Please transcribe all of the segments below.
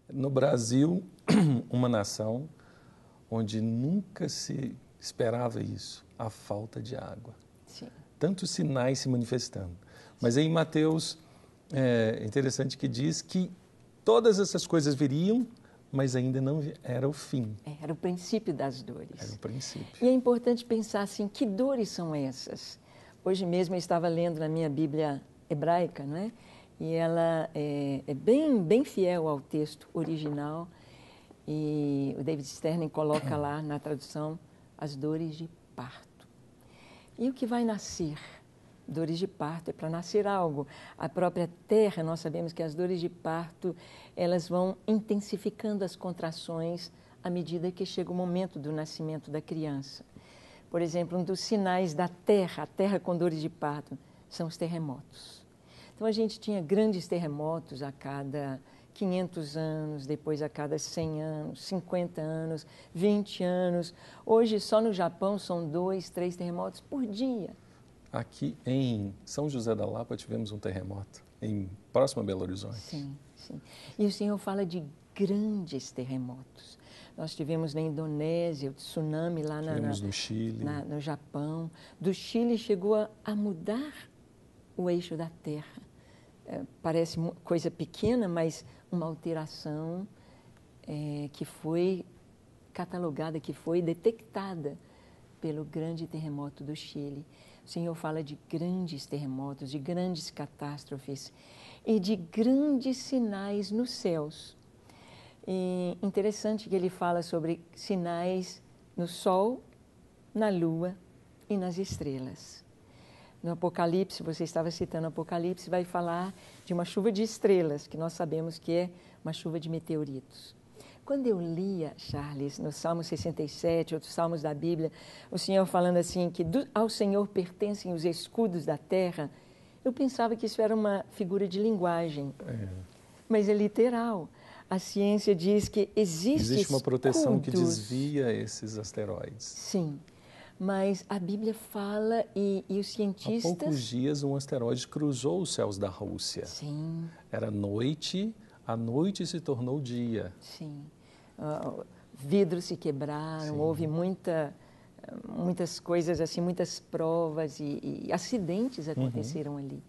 No Brasil, uma nação onde nunca se esperava isso, a falta de água. Sim. Tantos sinais se manifestando. Mas aí em Mateus, é interessante que diz que todas essas coisas viriam, mas ainda não era o fim. Era o princípio das dores. Era o princípio. E é importante pensar assim, que dores são essas? Hoje mesmo eu estava lendo na minha Bíblia hebraica, não é? E ela é bem fiel ao texto original. E o David Stern coloca lá na tradução as dores de parto. E o que vai nascer? Dores de parto é para nascer algo. A própria terra, nós sabemos que as dores de parto, elas vão intensificando as contrações à medida que chega o momento do nascimento da criança. Por exemplo, um dos sinais da terra, a terra com dores de parto, são os terremotos. Então, a gente tinha grandes terremotos a cada 500 anos, depois a cada 100 anos, 50 anos, 20 anos. Hoje, só no Japão, são 2, 3 terremotos por dia. Aqui em São José da Lapa tivemos um terremoto, próximo a Belo Horizonte. Sim, sim. E o Senhor fala de grandes terremotos. Nós tivemos na Indonésia, o tsunami lá no Chile. No Japão. Do Chile chegou a mudar o eixo da Terra. Parece coisa pequena, mas uma alteração que foi catalogada, que foi detectada pelo grande terremoto do Chile. O Senhor fala de grandes terremotos, de grandes catástrofes e de grandes sinais nos céus. E interessante que ele fala sobre sinais no Sol, na Lua e nas estrelas. No Apocalipse, você estava citando o Apocalipse, vai falar de uma chuva de estrelas, que nós sabemos que é uma chuva de meteoritos. Quando eu lia, Charles, no Salmo 67, outros salmos da Bíblia, o Senhor falando assim, que ao Senhor pertencem os escudos da terra, eu pensava que isso era uma figura de linguagem, mas é literal. A ciência diz que existe uma proteção que escudos. desvia esses asteroides. Sim, mas a Bíblia fala e os cientistas... Há poucos dias um asteroide cruzou os céus da Rússia. Sim. Era noite, a noite se tornou dia. Sim. Vidros se quebraram, Sim. houve muitas coisas assim, muitas provas e acidentes aconteceram ali.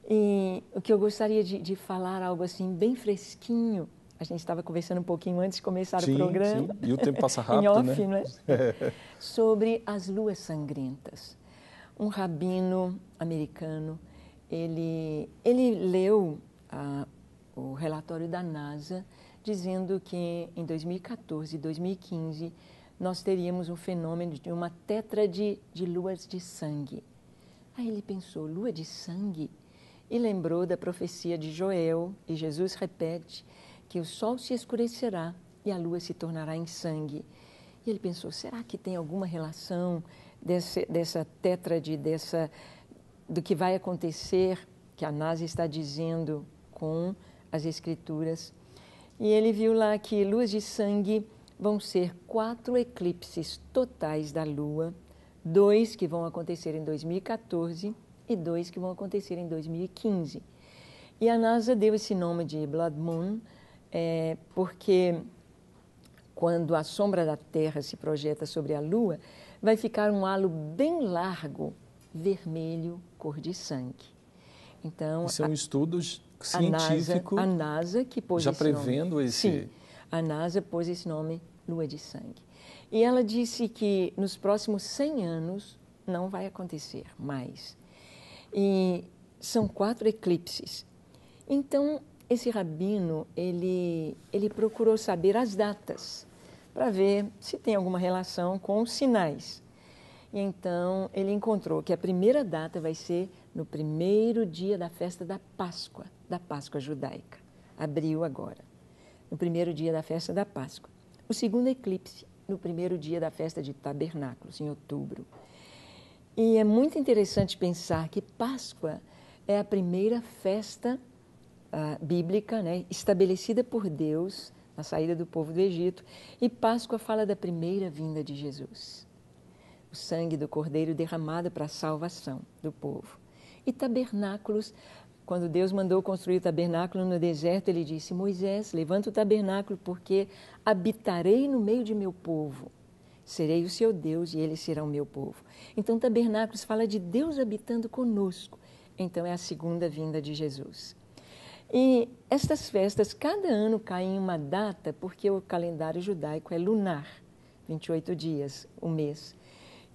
E o que eu gostaria de falar, algo assim bem fresquinho, a gente estava conversando um pouquinho antes de começar o programa. Sim, e o tempo passa rápido, em off, né? Sobre as luas sangrentas. Um rabino americano, ele leu o relatório da NASA, dizendo que em 2014 e 2015 nós teríamos um fenômeno de uma tétrade de luas de sangue. Aí ele pensou, lua de sangue? E lembrou da profecia de Joel, e Jesus repete que o sol se escurecerá e a lua se tornará em sangue. E ele pensou, será que tem alguma relação dessa tétrade, do que vai acontecer, que a NASA está dizendo com as Escrituras? E ele viu lá que luas de sangue vão ser 4 eclipses totais da Lua, 2 que vão acontecer em 2014 e 2 que vão acontecer em 2015. E a NASA deu esse nome de Blood Moon porque quando a sombra da Terra se projeta sobre a Lua, vai ficar um halo bem largo, vermelho, cor de sangue. Então, isso é um estudo científico. A NASA que pôs já esse prevendo nome. esse... Sim, a NASA pôs esse nome, lua de sangue. E ela disse que nos próximos 100 anos não vai acontecer mais. E são 4 eclipses. Então, esse rabino, ele procurou saber as datas, para ver se tem alguma relação com os sinais. E então, ele encontrou que a primeira data vai ser no primeiro dia da festa da Páscoa judaica. Abril agora, no primeiro dia da festa da Páscoa. O segundo eclipse, no primeiro dia da festa de Tabernáculos, em outubro. E é muito interessante pensar que Páscoa é a primeira festa bíblica, né, estabelecida por Deus na saída do povo do Egito. E Páscoa fala da primeira vinda de Jesus. O sangue do Cordeiro derramado para a salvação do povo. E Tabernáculos Quando Deus mandou construir o tabernáculo no deserto, ele disse: Moisés, levanta o tabernáculo, porque habitarei no meio de meu povo. Serei o seu Deus e eles serão o meu povo. Então, tabernáculos fala de Deus habitando conosco. Então, é a segunda vinda de Jesus. E estas festas, cada ano caem em uma data, porque o calendário judaico é lunar, 28 dias, o mês.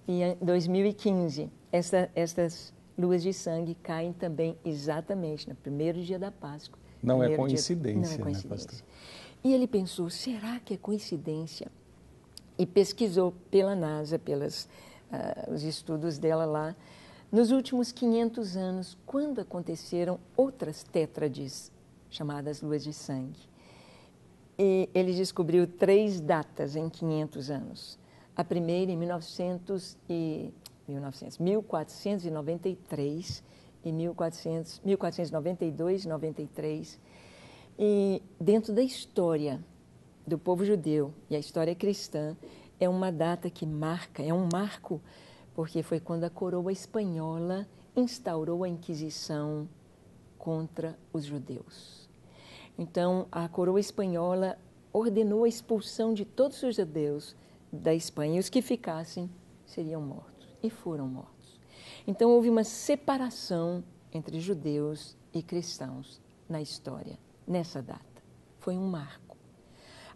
E em 2015, estas luas de sangue caem também exatamente no primeiro dia da Páscoa. Não é coincidência, não é coincidência. Né, pastor? E ele pensou, será que é coincidência? E pesquisou pela NASA, pelos os estudos dela lá, nos últimos 500 anos, quando aconteceram outras tétrades, chamadas luas de sangue. E ele descobriu 3 datas em 500 anos. A primeira em 1493 e 1492, 93. E dentro da história do povo judeu e a história cristã, é uma data que marca, é um marco, porque foi quando a coroa espanhola instaurou a Inquisição contra os judeus. Então, a coroa espanhola ordenou a expulsão de todos os judeus da Espanha, e os que ficassem seriam mortos, e foram mortos. Então, houve uma separação entre judeus e cristãos na história, nessa data. Foi um marco.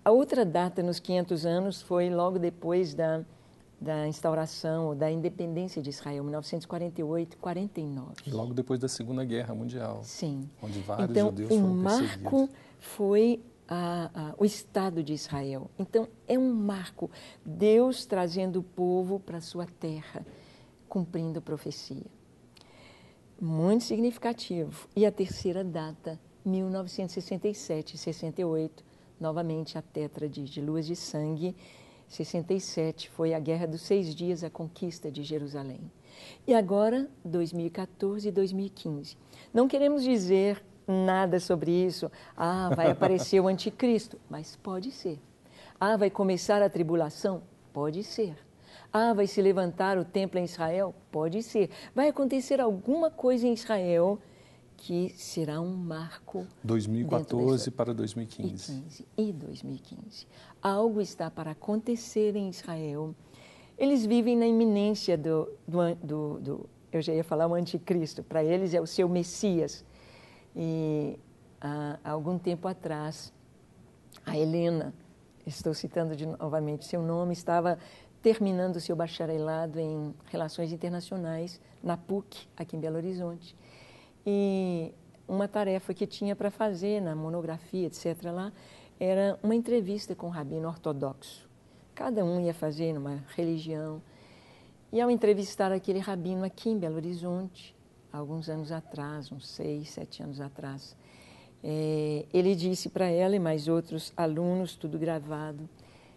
A outra data, nos 500 anos, foi logo depois da instauração, ou da independência de Israel, 1948, 49. E logo depois da Segunda Guerra Mundial. Sim. Onde vários então, judeus foram perseguidos. O marco foi o Estado de Israel. Então, é um marco. Deus trazendo o povo para a sua terra, cumprindo a profecia. Muito significativo. E a terceira data, 1967 e 68, novamente a tétrade de luas de sangue. 67 foi a Guerra dos 6 Dias, a conquista de Jerusalém. E agora, 2014 e 2015. Não queremos dizer nada sobre isso. Vai aparecer o anticristo. Mas pode ser. Vai começar a tribulação? Pode ser. Vai se levantar o templo em Israel? Pode ser. Vai acontecer alguma coisa em Israel que será um marco. 2014 para 2015. E 2015. Algo está para acontecer em Israel. Eles vivem na iminência eu já ia falar o anticristo, para eles é o seu Messias. E há algum tempo atrás, a Helena, estou citando novamente seu nome, estava terminando o seu bacharelado em Relações Internacionais na PUC, aqui em Belo Horizonte. E uma tarefa que tinha para fazer na monografia, etc., lá, era uma entrevista com um rabino ortodoxo. Cada um ia fazer numa religião. E ao entrevistar aquele rabino aqui em Belo Horizonte, alguns anos atrás, uns 6, 7 anos atrás, ele disse para ela e mais outros alunos, tudo gravado,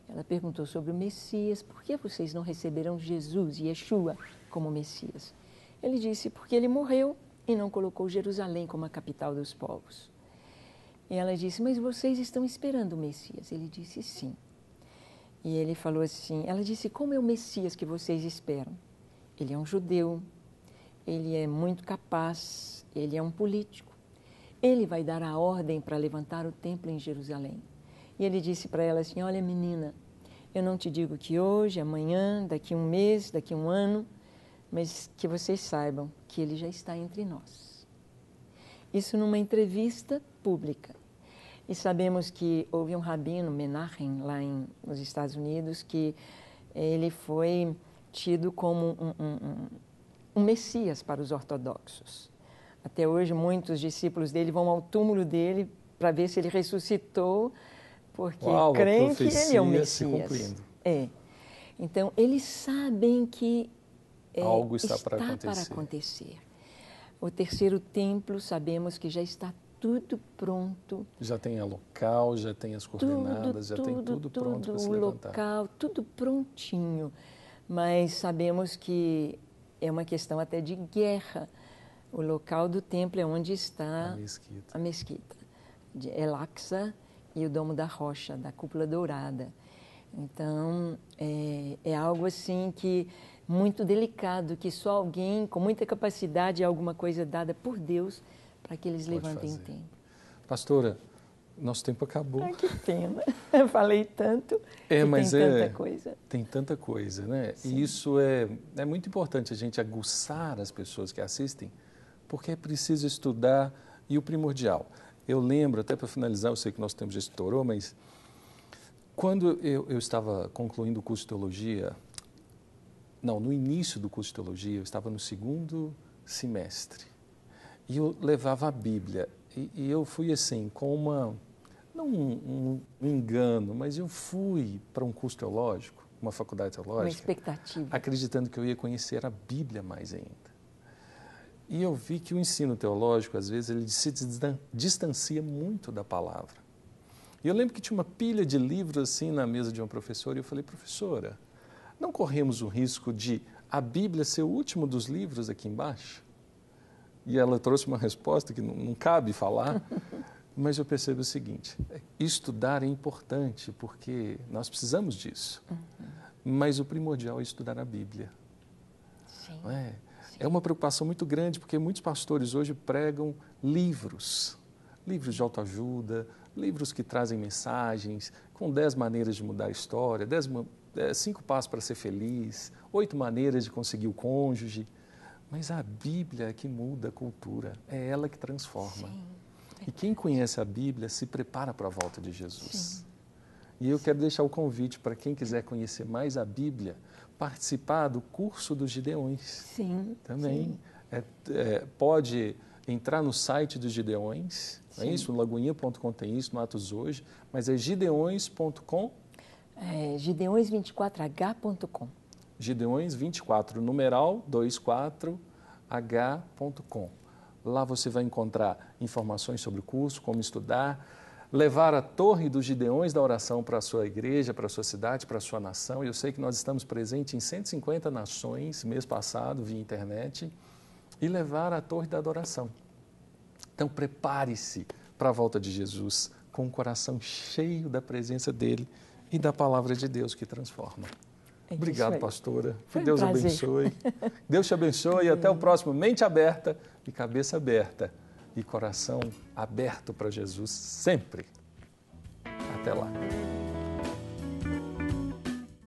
ela perguntou sobre o Messias: por que vocês não receberam Jesus, Yeshua, como Messias? Ele disse: porque ele morreu e não colocou Jerusalém como a capital dos povos. E ela disse: mas vocês estão esperando o Messias? Ele disse: sim. E ele falou assim, ela disse: como é o Messias que vocês esperam? Ele é um judeu, ele é muito capaz, ele é um político. Ele vai dar a ordem para levantar o templo em Jerusalém. E ele disse para ela assim: olha, menina, eu não te digo que hoje, amanhã, daqui 1 mês, daqui 1 ano, mas que vocês saibam que ele já está entre nós. Isso numa entrevista pública. E sabemos que houve um rabino, Menachem, lá nos Estados Unidos, que ele foi tido como um Messias para os ortodoxos. Até hoje, muitos discípulos dele vão ao túmulo dele para ver se ele ressuscitou, porque creem que ele é o Messias. Então, eles sabem que algo está para acontecer. O terceiro templo, sabemos que já está tudo pronto. Já tem a local, já tem as coordenadas, já tem tudo pronto para se levantar. O local, tudo prontinho. Mas sabemos que é uma questão até de guerra. O local do templo é onde está a mesquita de El-Aqsa e o Domo da Rocha, da Cúpula Dourada. Então, é algo assim que muito delicado, que só alguém com muita capacidade, alguma coisa dada por Deus, para que eles levantem tempo. Pastora, nosso tempo acabou. Ai, que pena. Eu falei tanto e mas tem tanta coisa. Tem tanta coisa, né? Sim. E isso é muito importante a gente aguçar as pessoas que assistem, porque é preciso estudar. E o primordial, eu lembro, até para finalizar, eu sei que nosso tempo já estourou, mas quando eu estava concluindo o curso de teologia, no início do curso de teologia, eu estava no 2º semestre, e eu levava a Bíblia, e eu fui assim, com não um engano, mas eu fui para um curso teológico, uma faculdade teológica, uma expectativa, acreditando que eu ia conhecer a Bíblia mais ainda. E eu vi que o ensino teológico, às vezes, ele se distancia muito da palavra. E eu lembro que tinha uma pilha de livros assim na mesa de uma professora, e eu falei, professora, não corremos o risco de a Bíblia ser o último dos livros aqui embaixo? E ela trouxe uma resposta que não cabe falar, mas eu percebo o seguinte, estudar é importante, porque nós precisamos disso. Mas o primordial é estudar a Bíblia. Sim. Não é? É uma preocupação muito grande, porque muitos pastores hoje pregam livros de autoajuda, livros que trazem mensagens, com 10 maneiras de mudar a história, 5 passos para ser feliz, 8 maneiras de conseguir o cônjuge. Mas a Bíblia é que muda a cultura, é ela que transforma. Sim. E quem conhece a Bíblia se prepara para a volta de Jesus. Sim. E eu quero deixar o convite para quem quiser conhecer mais a Bíblia, participar do curso dos Gideões. Sim. Também. Sim. Pode entrar no site dos Gideões, não é isso? Lagoinha.com tem isso, no Atos Hoje, mas é gideões.com. Gideões24h.com. Gideões24, numeral 24h.com. Lá você vai encontrar informações sobre o curso, como estudar, levar a Torre dos Gideões da Oração para a sua igreja, para a sua cidade, para a sua nação. Eu sei que nós estamos presentes em 150 nações, mês passado, via internet, e levar a Torre da Adoração. Então, prepare-se para a volta de Jesus com o coração cheio da presença dEle e da Palavra de Deus que transforma. Obrigado, pastora. Que Deus abençoe. Deus te abençoe e até o próximo. Mente aberta e cabeça aberta e coração aberto para Jesus sempre. Até lá.